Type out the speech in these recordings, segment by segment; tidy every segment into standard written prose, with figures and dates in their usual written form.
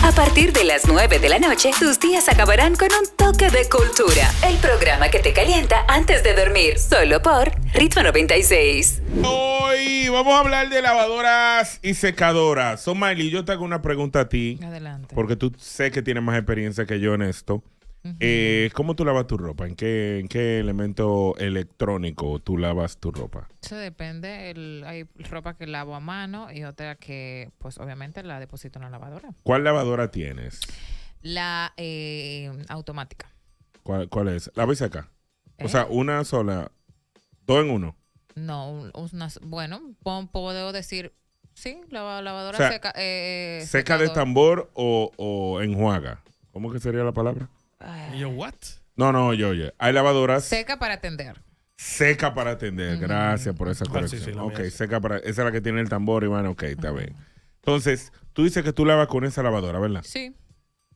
A partir de las 9 de la noche, tus días acabarán con un toque de cultura. El programa que te calienta antes de dormir, solo por Ritmo 96. Hoy vamos a hablar de lavadoras y secadoras. So, Miley, yo te hago una pregunta a ti. Adelante. Porque tú sé que tienes más experiencia que yo en esto. ¿Cómo tú lavas tu ropa? ¿En qué elemento electrónico tú lavas tu ropa? Eso depende. Hay ropa que lavo a mano y otra que, pues, obviamente la deposito en la lavadora. ¿Cuál lavadora tienes? La automática. ¿Cuál es? ¿Lava y seca? O sea, una sola. ¿Dos en uno? No, bueno, puedo decir, sí, lavadora O sea, seca. ¿seca de tambor o enjuaga? ¿Cómo que sería la palabra? ¿Y yo, what? No, yo. Hay lavadoras Seca para atender. seca para atender. Gracias por esa corrección. sí, la Ok, mía. seca para... Esa es la que tiene el tambor, Iván. Ok, está bien. Entonces, tú dices que tú lavas con esa lavadora, ¿verdad? Sí,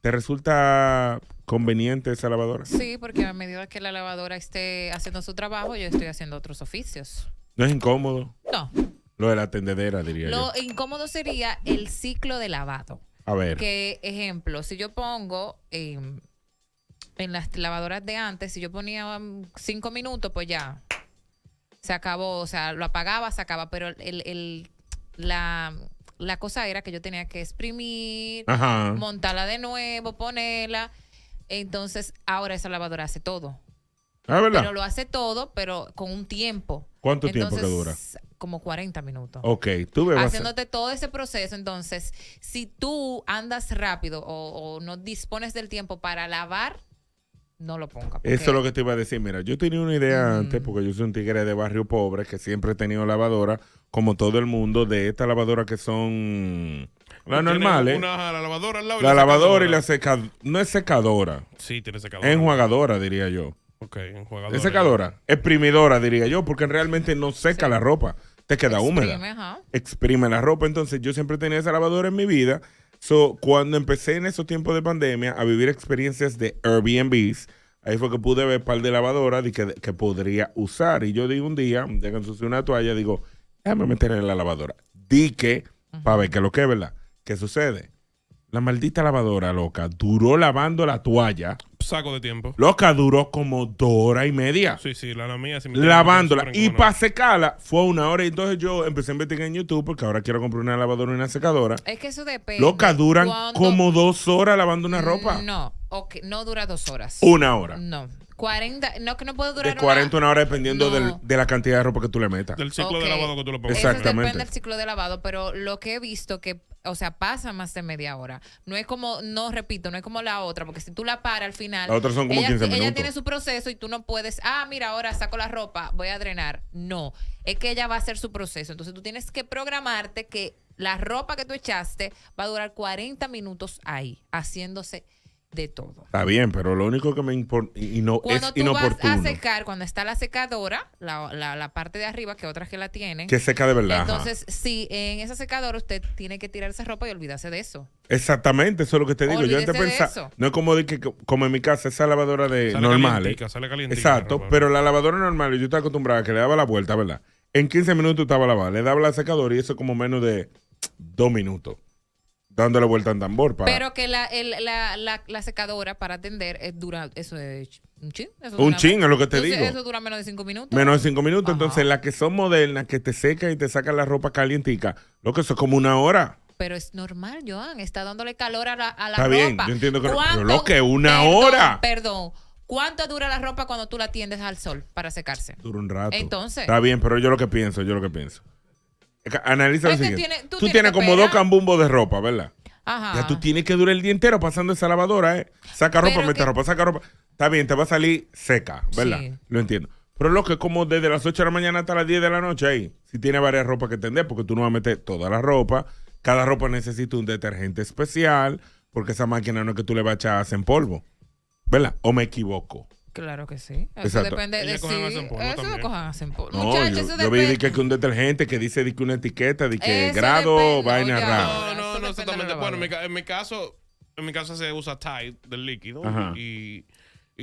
¿Te resulta conveniente esa lavadora? sí, porque a medida que la lavadora esté haciendo su trabajo, yo estoy haciendo otros oficios. ¿No es incómodo? No, Lo de la tendedera, diría lo yo. incómodo sería el ciclo de lavado. A ver. Que, ejemplo, si yo pongo en las lavadoras de antes, si yo ponía 5 minutos, pues ya se acabó. O sea, lo apagaba, se acaba. Pero la cosa era que yo tenía que exprimir, Ajá. montarla de nuevo, ponerla. Entonces, ahora esa lavadora hace todo. Ah, ¿verdad? Pero lo hace todo, pero con un tiempo. ¿Cuánto tiempo que dura? Como 40 minutos. Ok, tú ves. Haciéndote todo ese proceso. Entonces, si tú andas rápido o no dispones del tiempo para lavar, no lo pongas. Eso es lo que te iba a decir. Mira, yo tenía una idea antes, porque yo soy un tigre de barrio pobre que siempre he tenido lavadora, como todo el mundo, de estas lavadoras que son las normales. La lavadora al lado. La lavadora y la secadora. No es secadora, Sí, tiene secadora. es enjuagadora, diría yo. Ok, enjuagadora. Es secadora, exprimidora, diría yo, porque realmente no seca la ropa, te queda Exprime, húmeda. ajá. Exprime la ropa. Entonces, yo siempre tenía esa lavadora en mi vida. So, cuando empecé en esos tiempos de pandemia a vivir experiencias de Airbnbs, ahí fue que pude ver un par de lavadoras que podría usar. Y yo digo un día que ensucié una toalla, digo, déjame meter en la lavadora. Di que, para ver qué es lo que es, ¿verdad? ¿Qué sucede? La maldita lavadora, loca, duró lavando la toalla. Saco de tiempo. Loca, duró como 2 horas y media. Sí, la mía. Sí Lavándola. me Y para secarla fue 1 hora. Y entonces yo empecé a investigar en YouTube porque ahora quiero comprar una lavadora y una secadora. Es que eso depende. Loca, duran Cuando- como 2 horas lavando una ropa. No, no dura 2 horas. 1 hora. No. 40, no, que no puede durar De 40 a 1 hora dependiendo No. de la cantidad de ropa que tú le metas. Del ciclo Ok. de lavado que tú le pongas. Eso Exactamente. depende del ciclo de lavado, pero lo que he visto que, o sea, pasa más de media hora. No es como, no repito, no es como la otra, porque si tú la paras al final. La otra son como 15 Ella minutos. tiene su proceso y tú no puedes, mira, ahora saco la ropa, voy a drenar. No, es que ella va a hacer su proceso. Entonces tú tienes que programarte que la ropa que tú echaste va a durar 40 minutos ahí, haciéndose de todo. Está bien, pero lo único que me importa y no Cuando es tú vas inoportuno. a secar, cuando está la secadora, la parte de arriba, que otras que la tienen. Que seca de verdad. ajá. Entonces, sí, en esa secadora usted tiene que tirar esa ropa y olvidarse de eso. Exactamente, eso es lo que te digo. Yo antes Olvídese de pensaba, eso. no es como, como en mi casa, esa lavadora de Sale normales. calientica, sale calientica Exacto, la ropa. pero la lavadora normal, yo estaba acostumbrada a que le daba la vuelta, ¿verdad? En 15 minutos estaba lavada. Le daba la secadora y eso como menos de 2 minutos. Dándole vuelta en tambor. Pero que la secadora para atender dura, eso es un chin. Un chin, es lo que te digo. Eso dura menos de 5 minutos. Menos de 5 minutos. Ajá. Entonces, las que son modernas, que te secan y te sacan la ropa calientica, lo que eso es como 1 hora. Pero es normal, Joan. Está dándole calor a la Está ropa. bien, yo entiendo que no, ¿Cuánto- pero lo que 1 Perdón, hora. Perdón. ¿Cuánto dura la ropa cuando tú la tiendes al sol para secarse? Dura un rato. Entonces. Está bien, pero yo lo que pienso. Analiza lo Es que siguiente. tú Tú tienes tienes que como pegar. 2 cambumbos de ropa, ¿verdad? Ajá. Ya tú tienes que durar el día entero pasando esa lavadora, ¿eh? Saca ropa, Pero mete que- ropa, saca ropa. Está bien, te va a salir seca, ¿verdad? Sí. Lo entiendo. Pero lo que es como desde las 8 de la mañana hasta las 10 de la noche ahí. Si tiene varias ropas que tender, porque tú no vas a meter toda la ropa. Cada ropa necesita un detergente especial, porque esa máquina no es que tú le vas a echar en polvo. ¿Verdad? ¿O me equivoco? Claro que sí. Eso Exacto. depende de Ellas si... cogen hacen polvo Eso también. lo cojan hacen polvo. No, Muchachos, yo, eso yo vi depende. que un detergente que dice de que una etiqueta de que Eso grado, depende, vaina oye, rara. eso No, depende de exactamente. la Bueno, lavadora. en mi caso se usa Tide del líquido Ajá. y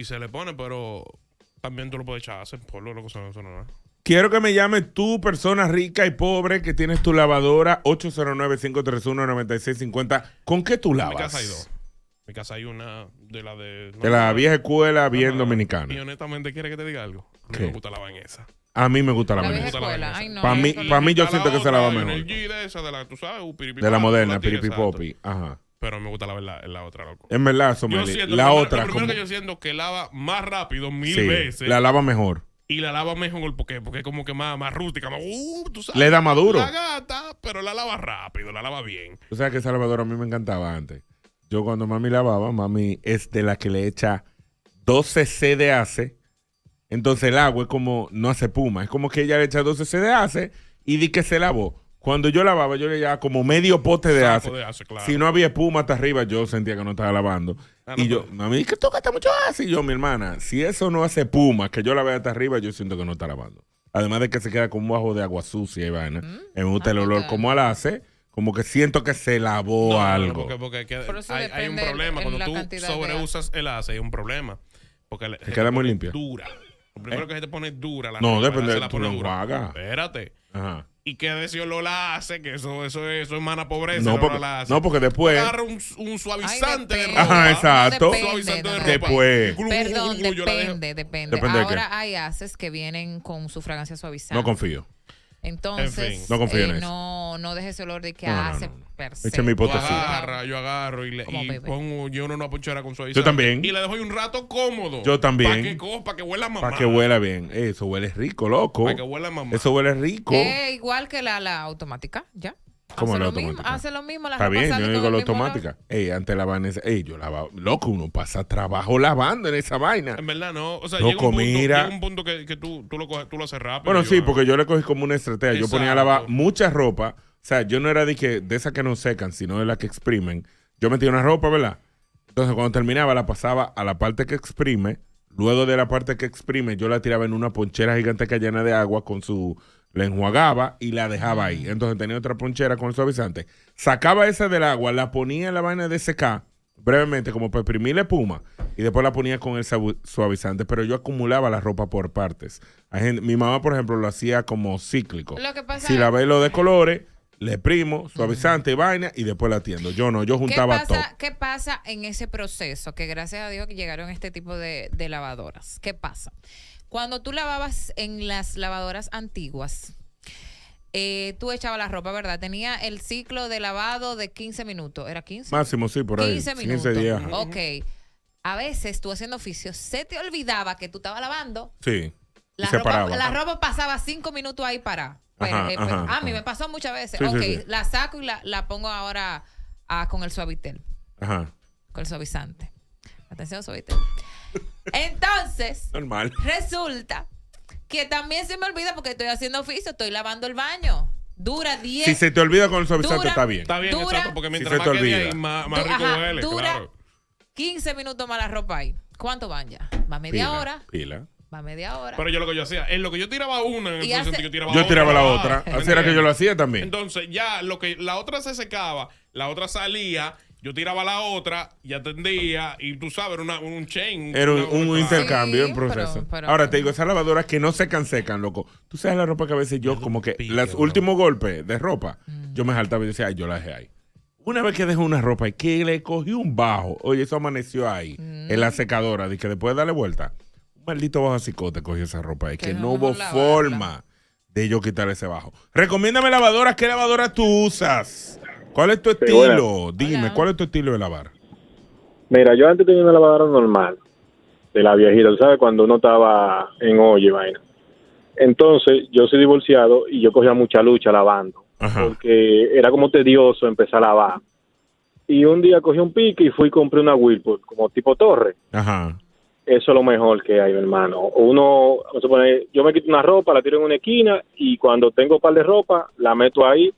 se le pone, pero también tú lo puedes echar en polvo, lo que eso no es nada. Quiero que me llame tú, persona rica y pobre, que tienes tu lavadora, 809-531-9650. ¿Con qué tú lavas? En mi casa hay dos. En mi casa hay una de la de... De la vieja escuela bien dominicana. Y honestamente, ¿quiere que te diga algo? A mí ¿Qué? me gusta lavar en esa. A mí me gusta la La Venezuela. vieja escuela. Ay, no. Para mí, yo Está siento la que se lava otra, mejor. en el G de esa, de la, tú sabes, De la moderna, la tira, piripipopi. exacto. Ajá. Pero me gusta la otra, loco. En verdad, Yo Someli, siento, la otra, lo primero como, que yo siento que lava más rápido mil sí, veces. la lava mejor. Y la lava mejor porque es como que más rústica. Más, tú sabes, Le da maduro. La gata, pero la lava rápido, la lava bien. Tú sabes que esa lavadora a mí me encantaba antes. Yo cuando mami lavaba, mami es de la que le echa 12 cc de ace. Entonces el agua es como, no hace puma. Es como que ella le echa 12 cc de ace y di que se lavó. Cuando yo lavaba, yo le echaba como medio pote de ace. Claro. Si no había espuma hasta arriba, yo sentía que no estaba lavando. No, y yo, mami, que tú gastas mucho ace. Y yo, mi hermana, si eso no hace espuma, que yo la vea hasta arriba, yo siento que no está lavando. Además de que se queda con un bajo de agua sucia y vaina. Me gusta el olor como al ace, como que siento que se lavó algo. Porque Por eso hay un depende problema. en Cuando la tú cantidad de sobreusas el ace, hay un problema. Porque Se queda muy limpia. Dura. Lo primero que se te pone dura la No, ropa, depende, se la tú pone lo dura. enjuagas. Espérate. Ajá. Y que de ese olor la hace, que eso es mana pobreza. No, porque después. Agarra un suavizante Ay, de depende. ropa. Ajá, exacto. No, depende, Suavizante de no, ropa. Después. Perdón, Yo la dejo. depende. ¿Depende de qué? Ahora hay haces que vienen con su fragancia suavizante. No confío. Entonces, En fin. No confío en eso. no dejes ese olor de que No, no, hace no. per se. Eche mi Yo potecito. agarro y Como bebé. pongo yo una ponchera con suavizante. Yo también. Y le dejo ahí un rato cómodo. Yo también. Para que huela a mamá. Para que huela bien. Eso huele rico, loco. Para que huela a mamá. Eso huele rico. Igual que la automática, ya. ¿Cómo Hace la lo mismo, automática? hace lo mismo. La Está ropa bien, sale yo con digo el la mismo olor. automática. Yo lavaba en esa. Yo lavaba. Loco, uno pasa trabajo lavando en esa vaina. En verdad, no. O sea, Loco, llega mira. un punto que tú lo haces rápido. Bueno, sí, Yo- porque yo le cogí como una estrategia. Yo ponía a Exacto. lavar mucha ropa. O sea, yo no era de esas que no secan, sino de las que exprimen. Yo metía una ropa, ¿verdad? Entonces, cuando terminaba, la pasaba a la parte que exprime. Luego de la parte que exprime, yo la tiraba en una ponchera gigantesca llena de agua con su... La enjuagaba y la dejaba ahí. Entonces tenía otra ponchera con el suavizante. Sacaba esa del agua, la ponía en la vaina de secar brevemente como para exprimirle espuma y después la ponía con el suavizante. Pero yo acumulaba la ropa por partes. Mi mamá, por ejemplo, lo hacía como cíclico. Lo que pasa Si es- lavé lo de colores, le exprimo, suavizante y vaina y después la tiendo. Yo no, yo juntaba todo. ¿Qué pasa en ese proceso? Que gracias a Dios que llegaron este tipo de lavadoras. ¿Qué pasa? Cuando tú lavabas en las lavadoras antiguas, tú echabas la ropa, ¿verdad? Tenía el ciclo de lavado de 15 minutos. ¿Era 15? Máximo, sí, por ahí. 15 minutos. 15 días. Ok. A veces tú haciendo oficio, se te olvidaba que tú estabas lavando. Sí. Y La se ropa, paraba. la ropa pasaba 5 minutos ahí para. Ajá, ajá, a mí ajá. me pasó muchas veces. Sí, Ok, sí, sí. la saco y la pongo ahora con el suavitel, Ajá. con el suavizante. Atención, suavitel. Entonces, Normal. resulta que también se me olvida porque estoy haciendo oficio, estoy lavando el baño. Dura 10. Si se te olvida con el suavizante, Dura- está bien. Está bien, Dura- exacto, porque Si mientras se te más quede olvida. ahí, más rico Ajá, huele, dura claro. 15 minutos más la ropa ahí. ¿Cuánto van ya? Va media Pila, hora. Pila. Va media hora. Pero yo lo que yo hacía, en lo que yo tiraba una, en el Y proceso hace- que yo tiraba Yo otra. tiraba la otra. ¿me Así era que yo lo entiendes? hacía también. Entonces, ya lo que la otra se secaba, la otra salía, yo tiraba la otra y atendía, y tú sabes, era un chain. Era un claro. intercambio Sí, en proceso. pero- Ahora te digo, esas lavadoras que no secan, loco. Tú sabes la ropa que a veces yo, como que pique, los bro. últimos golpes de ropa, yo me saltaba y decía, ay, yo la dejé ahí. Una vez que dejé una ropa y que le cogí un bajo, oye, eso amaneció ahí, en la secadora, de que después de darle vuelta, un maldito bajo cicote cogió esa ropa y que no hubo mejor lavarla. forma de yo quitar ese bajo. Recomiéndame lavadoras, ¿qué lavadora tú usas? ¿Cuál es tu estilo? Dime, Hola. ¿cuál es tu estilo de lavar? Mira, yo antes tenía una lavadora normal, de la viejita, ¿sabes? Cuando uno estaba en olla y vaina. Entonces, yo soy divorciado y yo cogía mucha lucha lavando, Ajá. porque era como tedioso empezar a lavar. Y un día cogí un pique y fui y compré una Whirlpool, como tipo torre. Ajá. Eso es lo mejor que hay, mi hermano. Uno, vamos a suponer, yo me quito una ropa, la tiro en una esquina y cuando tengo un par de ropa, la meto ahí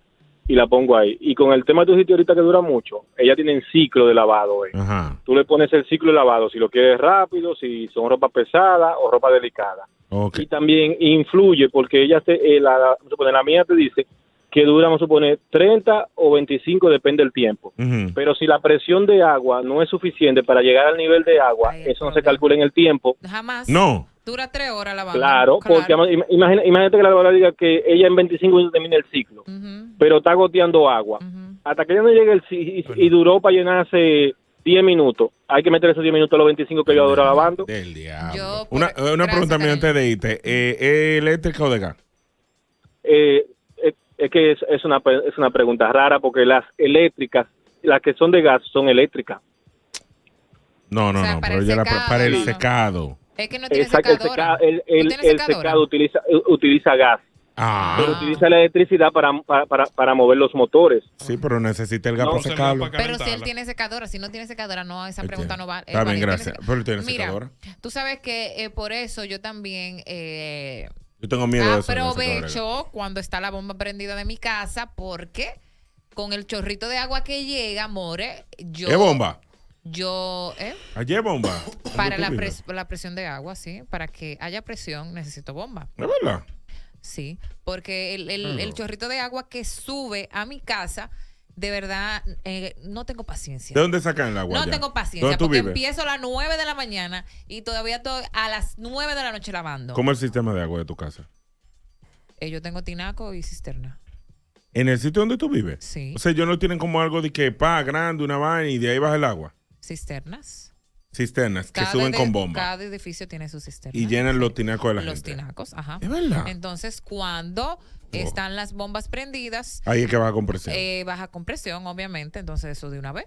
y la pongo ahí. Y con el tema de tu sitio ahorita que dura mucho, ella tiene un ciclo de lavado, Ajá. Tú le pones el ciclo de lavado, si lo quieres rápido, si son ropa pesada o ropa delicada. Ok. Y también influye porque ella, vamos a suponer, la mía te dice que dura, vamos a suponer, 30 o 25, depende del tiempo. Ujú. Pero si la presión de agua no es suficiente para llegar al nivel de agua, Ahí el eso no se problema. calcula en el tiempo. Jamás. No. Dura 3 horas lavando. Claro, porque imagínate que la lavadora diga que ella en 25 minutos termina el ciclo, pero está goteando agua. Hasta que ella no llegue y duró para llenarse 10 minutos. Hay que meter esos 10 minutos a los 25 que yo adoro lavando. Del diablo. Yo, Una pregunta mía antes de irte. ¿Es eléctrica o de gas? Es que es una pregunta rara porque las eléctricas, las que son de gas, son eléctricas. No, O sea, para pero el ella secado, para el no. secado. Es que no tiene Exacto, secadora. el ¿Tú tienes secadora? secado utiliza gas, pero utiliza la electricidad para mover los motores. Sí, pero necesita el gas No, para se secarlo. va para Pero si él calentarla. tiene secadora, si no tiene secadora, no, esa pregunta no vale. Está bien, gracias. Pero él tiene Mira, secadora. tú sabes que por eso yo también Yo tengo miedo de eso. de la secadora. aprovecho cuando está la bomba prendida de mi casa porque con el chorrito de agua que llega, more, yo... ¿Es bomba? Yo, Allí es bomba. para ¿Dónde tú vives? la presión de agua, sí. Para que haya presión necesito bomba. ¿Es verdad? Sí, porque el chorrito de agua que sube a mi casa, de verdad, no tengo paciencia. ¿De dónde sacan el agua? No allá? tengo paciencia, ¿Dónde tú porque vives? empiezo a las 9 de la mañana y todavía estoy a las 9 de la noche lavando. ¿Cómo es el sistema de agua de tu casa? Yo tengo tinaco y cisterna. ¿En el sitio donde tú vives? Sí. O sea, ellos no tienen como algo de que grande, una vaina y de ahí baja el agua. Cisternas. Cisternas que suben con bomba Cada edificio tiene su cisterna. y llenan los tinacos de la Los gente. tinacos, ajá. ¿Es verdad? Entonces, cuando están las bombas prendidas, Ahí es que baja con presión. baja con presión, obviamente. Entonces, eso de una vez.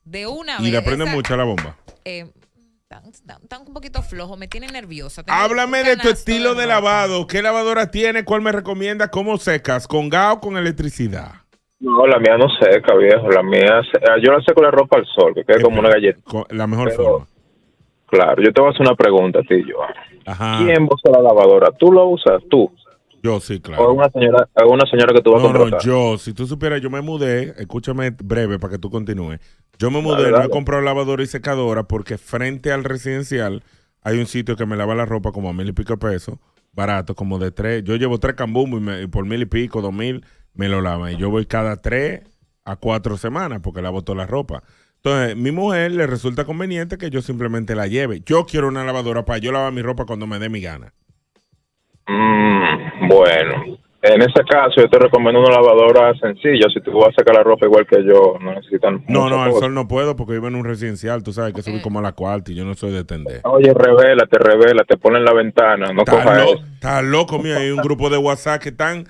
De una vez. Y le prende esa- mucho a la bomba. Están un poquito flojo, me tiene nerviosa. Tengo Háblame un de tu canasto estilo de ropa. lavado. ¿Qué lavadora tiene? ¿Cuál me recomienda? ¿Cómo secas? ¿Con gas o con electricidad? No, la mía no seca, viejo. La mía, yo la seco la ropa al sol, que quede como una galleta. La mejor Pero- forma. Claro, yo te voy a hacer una pregunta a ti, Joan. Ajá. ¿Quién usa la lavadora? ¿Tú lo usas? ¿Tú? Yo sí, ¿O claro. una señora que tú vas a No, contratar? yo, si tú supieras, yo me mudé, escúchame breve para que tú continúes. Yo me mudé, Dale, no he dale. comprado lavadora y secadora porque frente al residencial hay un sitio que me lava la ropa como a 1,000 y pico de pesos, barato, como de 3. Yo llevo 3 cambumbos y por 1,000 y pico, 2,000, me lo lavan. Y yo voy cada 3 a 4 semanas porque lavo toda la ropa. Entonces, mi mujer le resulta conveniente que yo simplemente la lleve. Yo quiero una lavadora para yo lavar mi ropa cuando me dé mi gana. Bueno, en ese caso yo te recomiendo una lavadora sencilla. Si tú vas a sacar la ropa igual que yo, no necesitan No, mucha al cosa. sol no puedo porque vivo en un residencial. Tú sabes que subí como a la cuarta y yo no soy de tender. Oye, revélate, ponla en la ventana, no cojas eso. Está loco, mío. Hay un grupo de WhatsApp que tan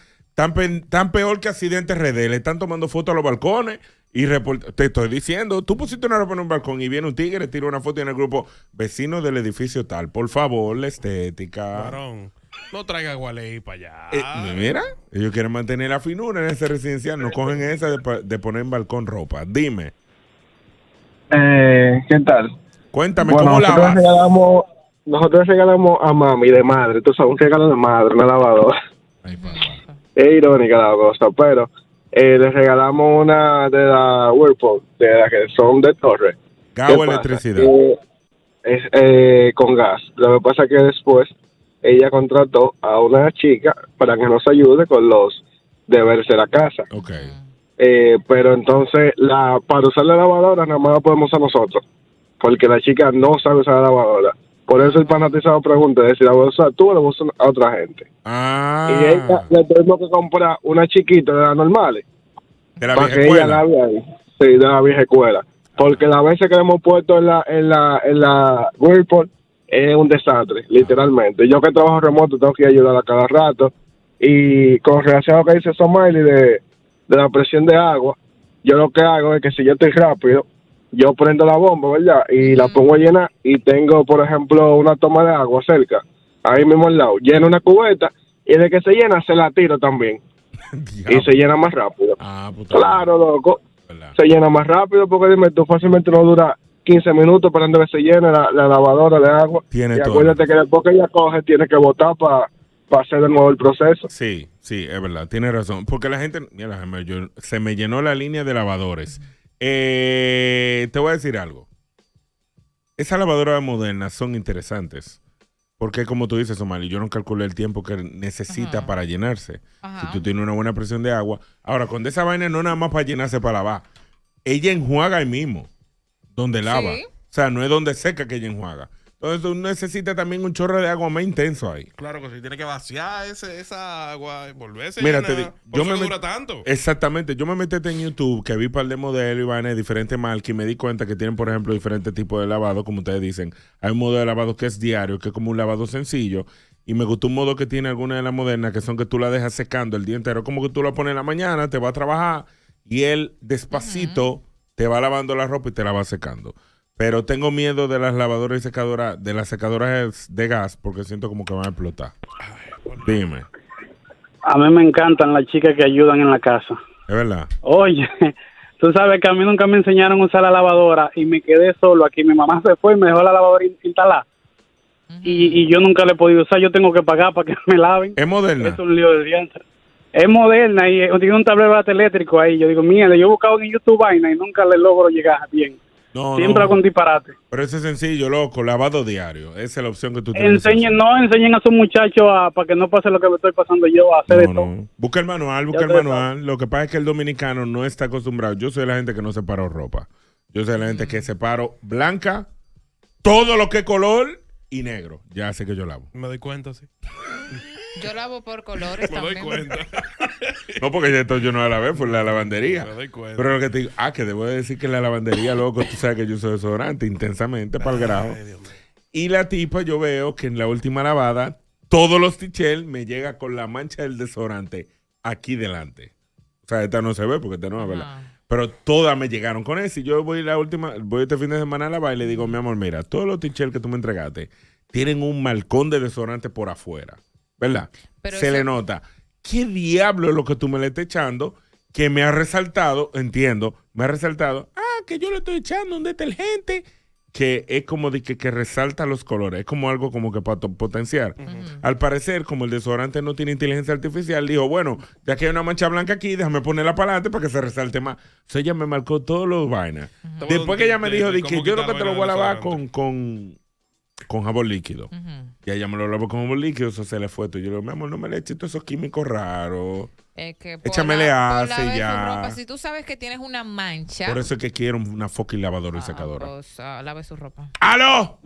peor que accidentes redes. Le están tomando fotos a los balcones y te estoy diciendo, tú pusiste una ropa en un balcón y viene un tigre, tira una foto en el grupo vecino del edificio tal. Por favor, la estética. Varón, no traiga gualey para allá. Mira, ellos quieren mantener la finura en ese residencial. No cogen esa de poner en balcón ropa. Dime, ¿Qué tal? cuéntame, Bueno, ¿cómo lavas? nosotros regalamos a mami de madre, tú sabes, un regalo de madre, una lavadora. Ay, papá. Es irónica la cosa, pero le regalamos una de la Whirlpool, de las que son de torre. Gas ¿Qué o pasa? electricidad. Es con gas. Lo que pasa es que después ella contrató a una chica para que nos ayude con los deberes de la casa. Ok. Pero entonces, para usar la lavadora nada más la podemos usar nosotros, porque la chica no sabe usar la lavadora. Por eso el fanatizado pregunta de si la voy a usar tú o la voy a usar a otra gente. Y ella le tuvimos que comprar una chiquita de las normales De la para vieja que ella escuela. lave ahí. Sí, de la vieja escuela. Porque las veces que le hemos puesto en la Whirlpool es un desastre, literalmente. Yo que trabajo remoto tengo que ayudar a cada rato. Y con relación a lo que dice Somaili de la presión de agua, yo lo que hago es que si yo estoy rápido, yo prendo la bomba, ¿verdad? Y la pongo a llenar y tengo, por ejemplo, una toma de agua cerca, ahí mismo al lado. Lleno una cubeta y de que se llena, se la tiro también. Diablo. Y se llena más rápido. Puta Claro, loco. ¿verdad? Se llena más rápido porque dime tú, fácilmente no dura 15 minutos esperando que se llene la lavadora de agua. Tiene y todo. acuérdate que después que ella coge, tiene que botar para hacer de nuevo el proceso. Sí, es verdad, tiene razón. Porque la gente, mira, se me llenó la línea de lavadores. Te voy a decir algo. Esas lavadoras modernas son interesantes. Porque como tú dices, Somali, yo no calculé el tiempo que necesita para llenarse. Ajá. Si tú tienes una buena presión de agua. Ahora, con esa vaina no nada más para llenarse para lavar. Ella enjuaga ahí mismo, donde lava. Sí. O sea, no es donde seca que ella enjuaga. Entonces uno necesita también un chorro de agua más intenso ahí. Claro que sí, tiene que vaciar esa agua y volverse. Mira, te digo, por eso dura tanto. Exactamente, yo me metí en YouTube, que vi un par de modelos y van de diferentes marcas y me di cuenta que tienen, por ejemplo, diferentes tipos de lavado, como ustedes dicen. Hay un modo de lavado que es diario, que es como un lavado sencillo. Y me gustó un modo que tiene algunas de las modernas, que son que tú la dejas secando el día entero. Como que tú la pones en la mañana, te va a trabajar y él despacito te va lavando la ropa y te la va secando. Pero tengo miedo de las lavadoras y secadoras, de las secadoras de gas, porque siento como que van a explotar. Dime. A mí me encantan las chicas que ayudan en la casa. Es verdad. Oye, tú sabes que a mí nunca me enseñaron a usar la lavadora y me quedé solo aquí. Mi mamá se fue y me dejó la lavadora instalada. Y yo nunca la he podido usar. Yo tengo que pagar para que me laven. ¿Es moderna? Es un lío de dientes. Es moderna y tiene un tablero eléctrico ahí. Yo digo, mierda, yo he buscado en YouTube vaina y nunca le logro llegar bien. No, Siempre hago un disparate. Pero ese es sencillo, loco, lavado diario. Esa es la opción que tú tienes. Enseñen a sus muchachos para que no pase lo que me estoy pasando yo a hacer de todo. Busca el manual, Lo que pasa es que el dominicano no está acostumbrado. Yo soy la gente que no separo ropa. Yo soy la gente que separo blanca, todo lo que es color y negro. Ya sé que yo lavo. Me doy cuenta, sí. Yo lavo por colores Me doy también. cuenta. No, porque esto yo no la lavé, fue la lavandería. Me doy cuenta. Pero lo que te digo, que debo de decir que la lavandería, loco, tú sabes que yo soy desodorante intensamente para el grado. Ay, Dios mío. Y la tipa, yo veo que en la última lavada, todos los tichel me llega con la mancha del desodorante aquí delante. O sea, esta no se ve porque esta no es verdad. Pero todas me llegaron con eso. Y yo voy este fin de semana a lavar y le digo, mi amor, mira, todos los tichel que tú me entregaste tienen un malcón de desodorante por afuera. ¿Verdad? Pero se le nota. ¿Qué diablo es lo que tú me le estás echando? Que me ha resaltado, entiendo, que yo le estoy echando un detergente que es como de que resalta los colores. Es como algo como que para potenciar. Al parecer, como el desodorante no tiene inteligencia artificial, dijo, bueno, ya que hay una mancha blanca aquí, déjame ponerla para adelante para que se resalte más. O sea, ella me marcó todos los vainas. Después que ella me dijo de que yo lo que te lo voy a lavar con jabón líquido. Y ella me lo lavó con jabón líquido, eso se le fue. Yo le digo, mi amor, no me le eches todos esos químicos raros. Es que Échamele ace y ya. Ropa. Si tú sabes que tienes una mancha. Por eso es que quiero una fucking lavadora y secadora. Pues, lave su ropa. ¡Aló!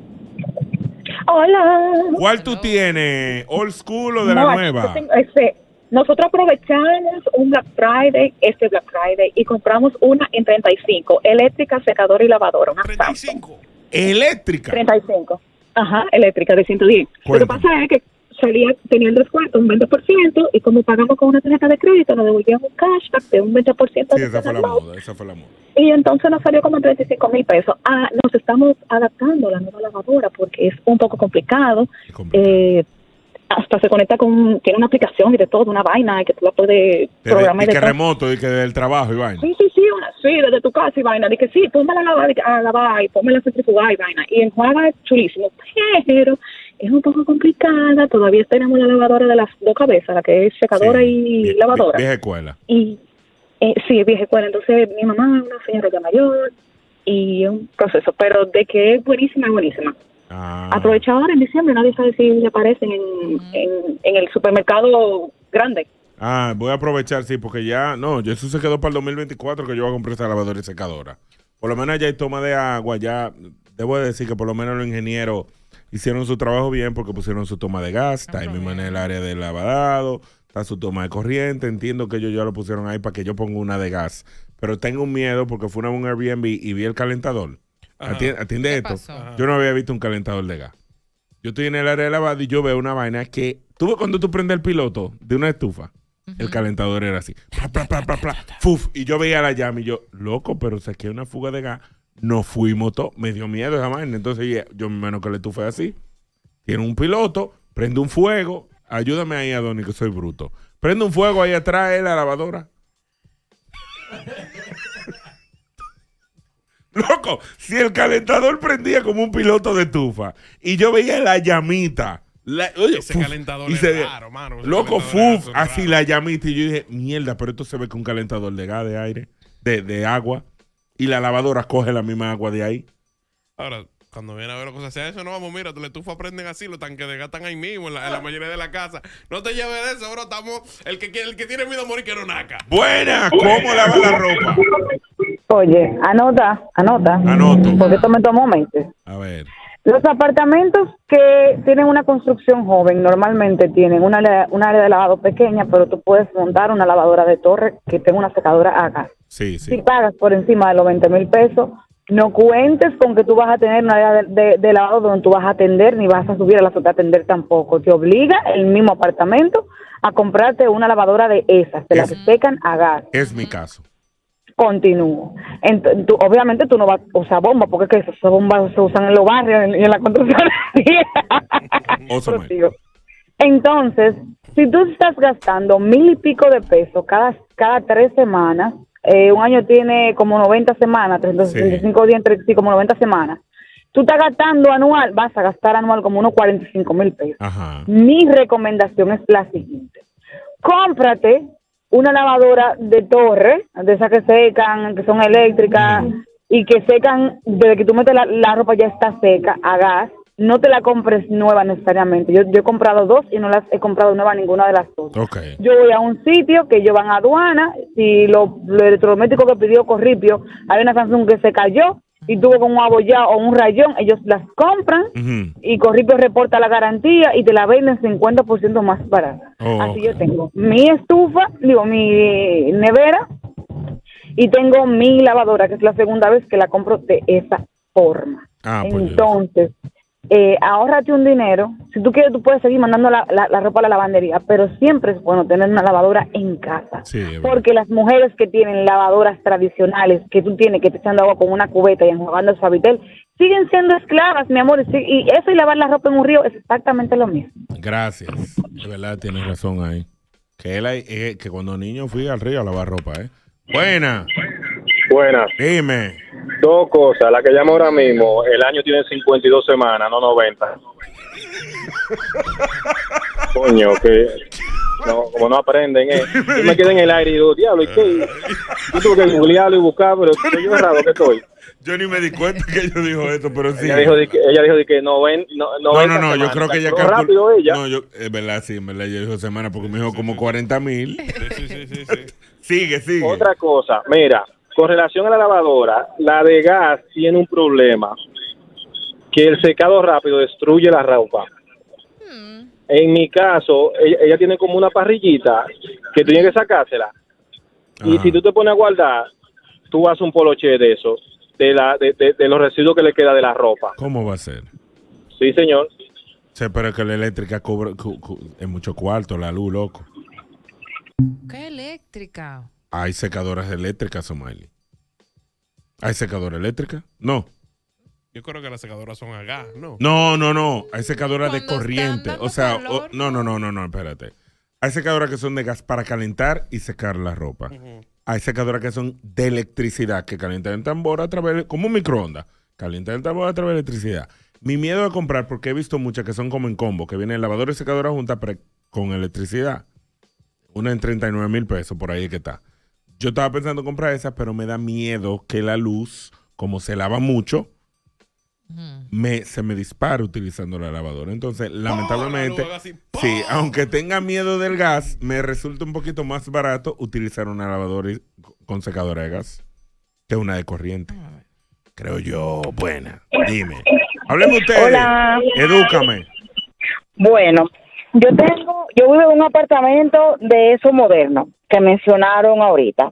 Hola. ¿Cuál tú tienes? ¿Old school o de la nueva? Nosotros aprovechamos un Black Friday y compramos una en 35, eléctrica, secadora y lavadora. Una 35. ¿Eléctrica? 35. Ajá, eléctrica de 110. Lo que pasa es que tenía el descuento, un 20%, y como pagamos con una tarjeta de crédito, nos devolvían un cashback de un 20%. Sí, esa fue la moda, Y entonces nos salió como 35,000 pesos. Nos estamos adaptando a la nueva lavadora porque es un poco complicado. Hasta se conecta tiene una aplicación y de todo, una vaina que tú la puedes programar. Y que remoto, y que del trabajo y vaina. Sí, desde tu casa y vaina. De que sí, póngala a lavar y póngala a centrifugar y vaina. Y enjuaga chulísimo. Pero es un poco complicada. Todavía tenemos la lavadora de las dos cabezas, la que es secadora y lavadora. Vieja escuela. Y sí, vieja escuela. Entonces, mi mamá es una señora ya mayor y es un proceso. Pero de que es buenísima, es buenísima. Aprovecha ahora en diciembre, nadie sabe si aparecen en el supermercado grande. Voy a aprovechar, sí, porque eso se quedó para el 2024 que yo voy a comprar esa lavadora y secadora. Por lo menos ya hay toma de agua, ya debo decir que por lo menos los ingenieros hicieron su trabajo bien porque pusieron su toma de gas, está ahí mismo en el área del lavado, está su toma de corriente, entiendo que ellos ya lo pusieron ahí para que yo ponga una de gas, pero tengo un miedo porque fue a un Airbnb y vi el calentador. Atiende esto. Yo no había visto un calentador de gas. Yo estoy en el área de lavado y yo veo una vaina que... ¿Tú ves cuando tú prendes el piloto de una estufa? El calentador era así. Fuf, y yo veía la llama y yo, loco, pero si aquí hay una fuga de gas, nos fuimos todos. Me dio miedo esa vaina. Entonces yo me imagino que la estufa es así. Tiene un piloto, prende un fuego. Ayúdame ahí, Adonis, que soy bruto. Prende un fuego ahí atrás de la lavadora. Loco, si el calentador prendía como un piloto de estufa y yo veía la llamita, ese calentador es raro, mano. Loco, así la llamita, y yo dije, mierda, pero esto se ve que un calentador de gas, de aire, de agua, y la lavadora coge la misma agua de ahí. Ahora, cuando viene a ver lo que se hace eso, no vamos, mira, la estufa prenden así, los tanques de gas están ahí mismo, en la mayoría de la casa. No te lleves de eso, bro, estamos, el que tiene miedo a morir quiere una naca. Buena, ¿cómo lavar la ropa? Oye, anota. Anoto. Porque esto me tomó mente. A ver. Los apartamentos que tienen una construcción joven normalmente tienen un área de lavado pequeña, pero tú puedes montar una lavadora de torre que tenga una secadora a gas. Sí. Si pagas por encima de los 20,000 pesos, no cuentes con que tú vas a tener una área de lavado donde tú vas a atender, ni vas a subir a la azotea a atender tampoco. Te obliga el mismo apartamento a comprarte una lavadora de esas, de las que secan a gas. Es mi caso. Continúo. Obviamente tú no vas a usar bombas, porque esas bombas se usan en los barrios y en la construcción. Entonces, si tú estás gastando 1,000 y pico de pesos cada 3 semanas, un año tiene como 90 semanas, 365 días, como 90 semanas, tú estás gastando anual, vas a gastar anual como unos 45,000 pesos. Ajá. Mi recomendación es la siguiente: cómprate una lavadora de torre, de esas que secan, que son eléctricas, y que secan, desde que tú metes la ropa ya está seca, a gas. No te la compres nueva necesariamente. Yo he comprado 2 y no las he comprado nueva ninguna de las 2. Okay. Yo voy a un sitio que ellos van a aduana, si lo electrodoméstico que pidió Corripio, hay una Samsung que se cayó y tuvo como un abollado o un rayón, ellos las compran y Corripio reporta la garantía y te la venden 50% más barata. Así yo tengo mi estufa, mi nevera, y tengo mi lavadora, que es la segunda vez que la compro de esa forma. Entonces, ahórrate un dinero. Si tú quieres, tú puedes seguir mandando la ropa a la lavandería, pero siempre es bueno tener una lavadora en casa. Sí, porque las mujeres que tienen lavadoras tradicionales, que tú tienes que te echando agua con una cubeta y enjuagando el suavitel, siguen siendo esclavas, mi amor. Y eso y lavar la ropa en un río es exactamente lo mismo. Gracias. De verdad, tienes razón ahí. Que cuando niño fui al río a lavar ropa, Buena. Buenas. Dime. 2 cosas. La que llamo ahora mismo, el año tiene 52 semanas, no 90. Coño, que... No, como no aprenden, Yo me quedé en el aire y digo, diablo, ¿y qué? Yo tuve que googlearlo y buscar, pero estoy yo errado que estoy. Yo ni me di cuenta que ella dijo esto, pero sí. Ella dijo que no, yo creo que ella calculó rápido ella. No, es verdad, sí, en verdad ella dijo semana porque me dijo como 40,000. Sí. Sigue. Otra cosa, mira, con relación a la lavadora, la de gas tiene un problema, que el secado rápido destruye la ropa. En mi caso, ella tiene como una parrillita que tú tienes que sacársela. Y si tú te pones a guardar, tú haces un poloche de eso, de los residuos que le queda de la ropa. ¿Cómo va a ser? Sí, señor. Sí, pero es que la eléctrica cobra es mucho cuarto, la luz, loco. ¿Qué eléctrica? Hay secadoras eléctricas, Somalia. ¿Hay secadora eléctrica? No. Yo creo que las secadoras son a gas, ¿no? No. Hay secadoras de corriente. O sea, no, espérate. Hay secadoras que son de gas para calentar y secar la ropa. Hay secadoras que son de electricidad, que calientan el tambor a través, como un microondas. Calientan el tambor a través de electricidad. Mi miedo de comprar, porque he visto muchas que son como en combo, que vienen lavadora y secadora juntas con electricidad. Una en 39,000 pesos, por ahí es que está. Yo estaba pensando en comprar esas, pero me da miedo que la luz, como se lava mucho, se me dispara utilizando la lavadora. Entonces, lamentablemente, sí, aunque tenga miedo del gas, me resulta un poquito más barato utilizar una lavadora con secadora de gas que una de corriente. Creo yo. Buena. Dime. Hábleme ustedes. Hola. Edúcame. Bueno, yo vivo en un apartamento de esos modernos que mencionaron ahorita.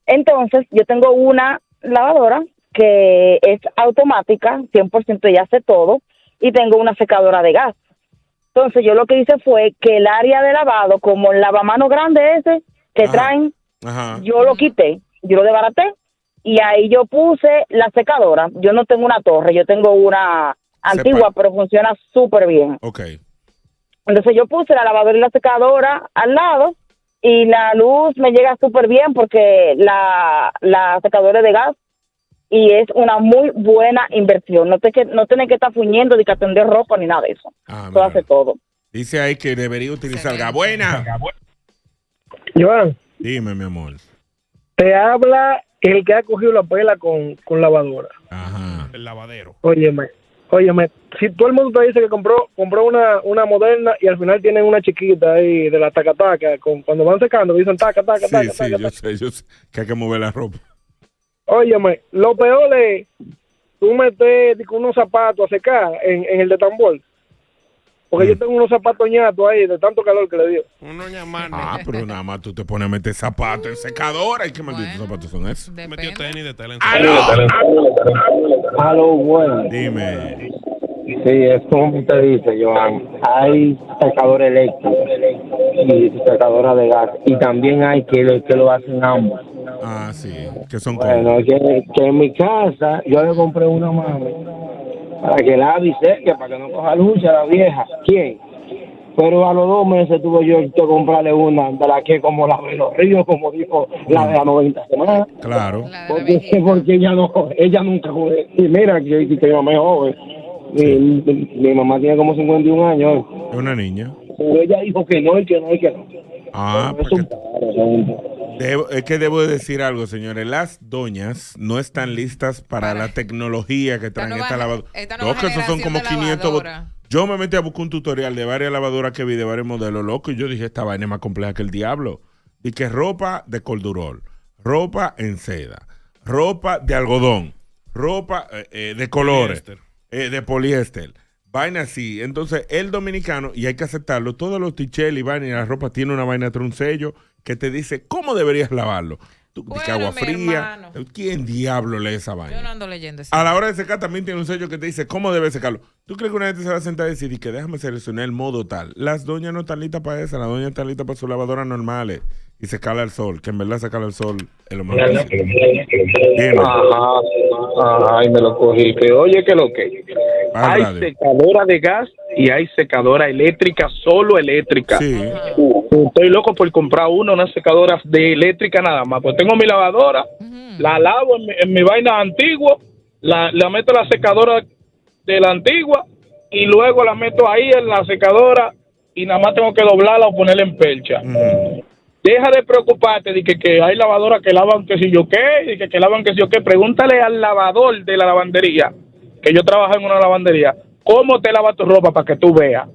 Entonces, yo tengo una lavadora que es automática, 100% ya hace todo, y tengo una secadora de gas. Entonces yo lo que hice fue que el área de lavado, como el lavamano grande ese que traen, yo lo quité, yo lo desbaraté, y ahí yo puse la secadora. Yo no tengo una torre, yo tengo una antigua, pero funciona súper bien. Okay. Entonces yo puse la lavadora y la secadora al lado, y la luz me llega súper bien porque la secadora es de gas, y es una muy buena inversión. No tenés que estar fuñendo de que atender ropa ni nada de eso. Eso hace todo. Dice ahí que debería utilizar gas. Buena. Joan. Dime, mi amor. Te habla el que ha cogido la pela con lavadora. Ajá. El lavadero. Óyeme, si todo el mundo te dice que compró una moderna y al final tienen una chiquita ahí de la taca-taca, cuando van secando dicen taca. Yo sé que hay que mover la ropa. Óyeme, lo peor es tú metes unos zapatos a secar en el de tambor. Porque yo tengo unos zapatos ñatos ahí de tanto calor que le dio. Uno llamarme. Pero nada más tú te pones a meter zapatos en secadora. ¿Y qué malditos zapatos son esos? Metió tenis de tela en Aló, bueno. Dime. Sí, es como usted dice, Joan. Hay secadora eléctrica y secadora de gas. Y también hay que lo hacen ambos. Ah, sí. Que son Bueno, que en mi casa yo le compré una mami para que la avise, que para que no coja lucha la vieja. ¿Quién? Pero a los 2 meses tuve yo que comprarle una de la que como la de los ríos, como dijo la de las 90 semanas. Claro. Porque ella nunca juega. Y mira, que mi mamá es joven. Mi mamá tiene como 51 años. Es una niña. Pero ella dijo que no, y que no, y que no. Ah, es que debo de decir algo, señores. Las doñas no están listas para la tecnología que traen esta lavadora. No, que esos son como 500. Yo me metí a buscar un tutorial de varias lavadoras que vi de varios modelos, loco, y yo dije, esta vaina es más compleja que el diablo. Y que ropa de coldurol, ropa en seda, ropa de algodón, ropa de colores, de poliéster. Vaina así. Entonces, el dominicano, y hay que aceptarlo, todos los ticheles y vaina y la ropa tiene una vaina de un sello que te dice cómo deberías lavarlo. Bueno, agua fría. Hermano. ¿Quién diablo lee esa vaina? Yo no ando leyendo eso. A la hora de secar también tiene un sello que te dice cómo debe secarlo. ¿Tú crees que una gente se va a sentar y decir que déjame seleccionar el modo tal? Las doñas no están listas para eso. Las doñas están listas para sus lavadoras normales y secarla al sol, que en verdad secarla al sol es lo más fácil. Ay, me lo cogí. Que oye, que lo que hay secadora de gas y hay secadora eléctrica, solo eléctrica. Sí. Estoy loco por comprar una secadora de eléctrica nada más. Pues tengo mi lavadora, la lavo en mi vaina antigua, la meto en la secadora de la antigua y luego la meto ahí en la secadora y nada más tengo que doblarla o ponerla en percha. Deja de preocuparte de que hay lavadoras que lavan que si yo qué, y que lavan que si yo qué. Pregúntale al lavador de la lavandería, que yo trabajo en una lavandería, cómo te lava tu ropa para que tú veas.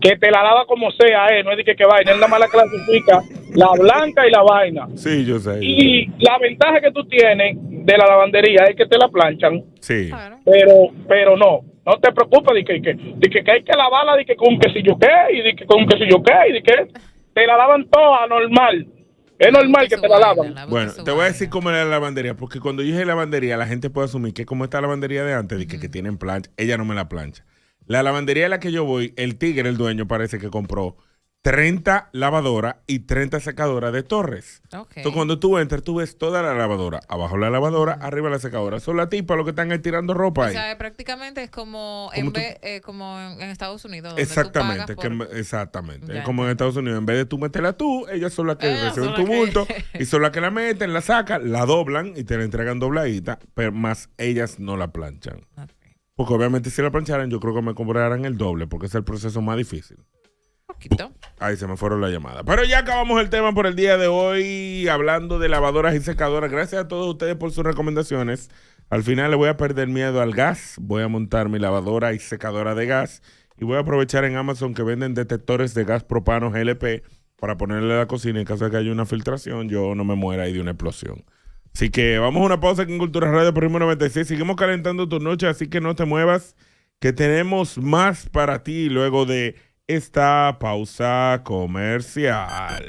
Que te la lava como sea, no es de que vaina, él nada más la clasifica la blanca y la vaina. Sí, yo sé. Y la ventaja que tú tienes de la lavandería es que te la planchan. Sí. Pero no te preocupes de que hay que lavarla, de que con que si yo qué, y de que con que si yo qué, y de que te la lavan toda normal. Es normal que te la lavan. Bueno, te voy a decir cómo era la lavandería, porque cuando yo dije lavandería, la gente puede asumir que como está la lavandería de antes, de que tienen plancha, ella no me la plancha. La lavandería a la que yo voy, el tigre, el dueño, parece que compró 30 lavadoras y 30 secadoras de Torres. Okay. Entonces, cuando tú entras, tú ves toda la lavadora. Abajo la lavadora, arriba la secadora. Son las tipas los que están ahí tirando ropa ahí. O sea, prácticamente es como como en Estados Unidos. Exactamente. Exactamente. Es como en Estados Unidos. En vez de tú meterla tú, ellas son las que reciben tu bulto y son las que la meten, la sacan, la doblan y te la entregan dobladita, pero más ellas no la planchan. Okay. Porque obviamente si la plancharan, yo creo que me cobrarán el doble, porque es el proceso más difícil. Poquito. Ahí se me fueron las llamadas. Pero ya acabamos el tema por el día de hoy, hablando de lavadoras y secadoras. Gracias a todos ustedes por sus recomendaciones. Al final le voy a perder miedo al gas. Voy a montar mi lavadora y secadora de gas. Y voy a aprovechar en Amazon que venden detectores de gas propano GLP para ponerle a la cocina en caso de que haya una filtración, yo no me muera ahí de una explosión. Así que vamos a una pausa aquí en Cultura Radio por Ritmo 96. Seguimos calentando tu noche, así que no te muevas, que tenemos más para ti luego de esta pausa comercial.